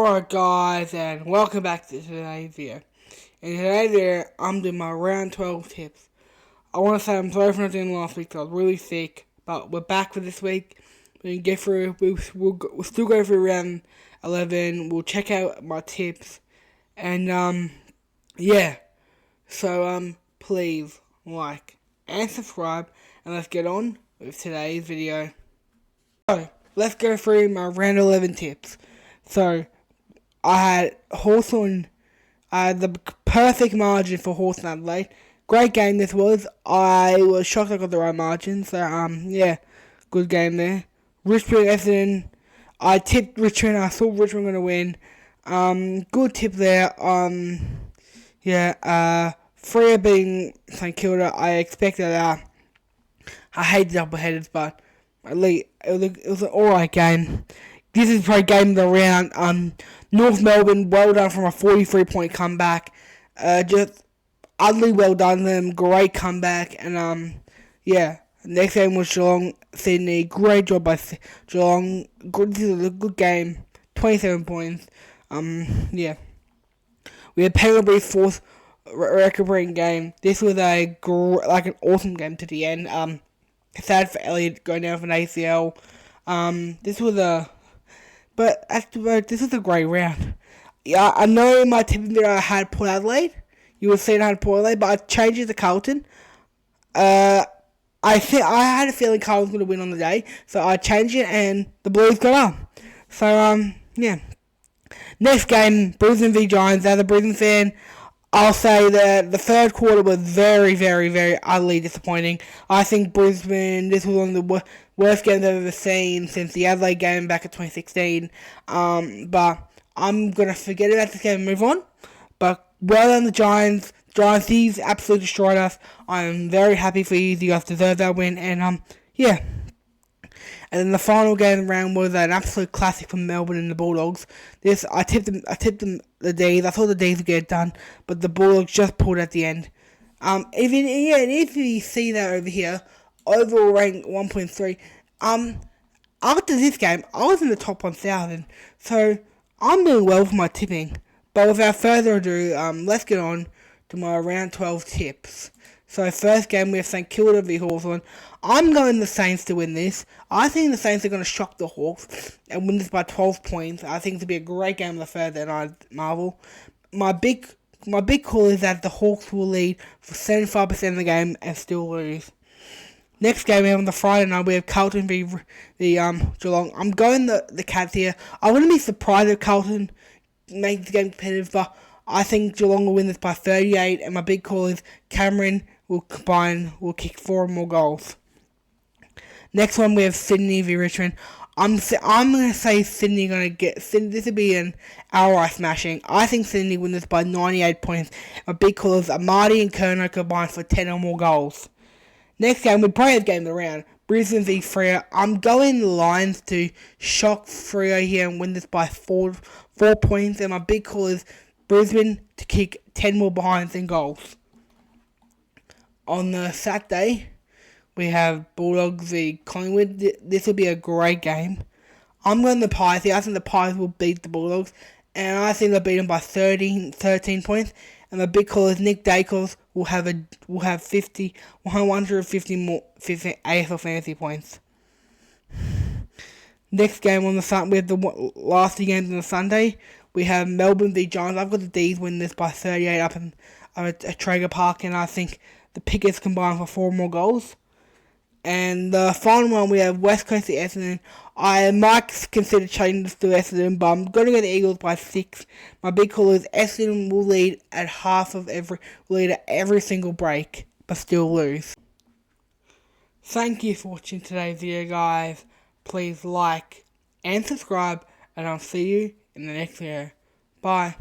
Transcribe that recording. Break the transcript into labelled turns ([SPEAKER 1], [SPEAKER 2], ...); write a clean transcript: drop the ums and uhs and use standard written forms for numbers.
[SPEAKER 1] Alright guys, and welcome back to today's video. In today's video, I'm doing my round 12 tips. I want to say I'm sorry for not doing last week because I was really sick, but we're back for this week. We can get through, we'll still go through round 11, we'll check out my tips, and yeah. So please like and subscribe, and let's get on with today's video. So, let's go through my round 11 tips. So, I had Hawthorn, the perfect margin for Hawthorn Adelaide. Great game this was. I was shocked I got the right margin. So, yeah, good game there. Richmond, Essendon. I tipped Richmond. I thought Richmond were going to win. Good tip there. Yeah, Freo being St Kilda. I expected I hate the double headers, but at least it was an alright game. This is probably game of the round. North Melbourne, well done from a 43-point comeback. Just utterly well done to them. Great comeback. And, yeah. Next game was Geelong, Sydney. Great job by Geelong. This is a good game. 27 points. Yeah. We had Penrith fourth record-breaking game. This was an awesome game to the end. Sad for Elliott going down for an ACL. This was a great round. Yeah, I know in my tipping video I had Port Adelaide. You were saying I had Port Adelaide, but I changed it to Carlton. I had a feeling Carlton was going to win on the day, so I changed it and the Blues got up. So, yeah. Next game, Brisbane v Giants. As a Brisbane fan, I'll say that the third quarter was very, very, very utterly disappointing. I think Brisbane, this was one of the worst games I've ever seen since the Adelaide game back in 2016. But I'm going to forget about this game and move on. But well done the Giants. These absolutely destroyed us. I'm very happy for you. You guys deserve that win. And, yeah. And then the final game of the round was an absolute classic for Melbourne and the Bulldogs. I tipped them the D's. I thought the D's would get it done, but the Bulldogs just pulled at the end. If you see that over here, overall rank 1.3. After this game, I was in the top 1,000, so I'm doing well for my tipping. But without further ado, let's get on to my round 12 tips. So first game we have St Kilda v Hawthorn. I'm going the Saints to win this. I think the Saints are going to shock the Hawks and win this by 12 points. I think it'll be a great game of the further than Marvel. My big call is that the Hawks will lead for 75% of the game and still lose. Next game we have on the Friday night, we have Carlton v Geelong. I'm going the Cats here. I wouldn't be surprised if Carlton make the game competitive, but I think Geelong will win this by 38, and my big call is Cameron will kick 4 more goals. Next one we have Sydney v Richmond. I'm going to say Sydney going to get Sydney. This will be an outright smashing. I think Sydney win this by 98 points. My big call is Amadi and Kerno combined for 10 or more goals. Next game we probably have game of the round. Brisbane v Freo. I'm going the Lions to shock Freo here and win this by 4 points. And my big call is Brisbane to kick 10 more behinds and goals. On the Saturday, we have Bulldogs v Collingwood. This will be a great game. I'm going the Pies here. I think the Pies will beat the Bulldogs. And I think they'll beat them by 13 points. And the big call is Nick Dacos will have 150 more 50 AFL fantasy points. Next game on the Sunday, we have the last 2 games on the Sunday. We have Melbourne v Giants. I've got the D's win this by 38 up at Traeger Park, and I think the Pickets combined for 4 more goals. And the final one, we have West Coast v Essendon. I might consider changing this to Essendon, but I'm going to go the Eagles by 6. My big call is Essendon will lead at every single break, but still lose. Thank you for watching today's video, guys. Please like and subscribe, and I'll see you in the next video. Bye.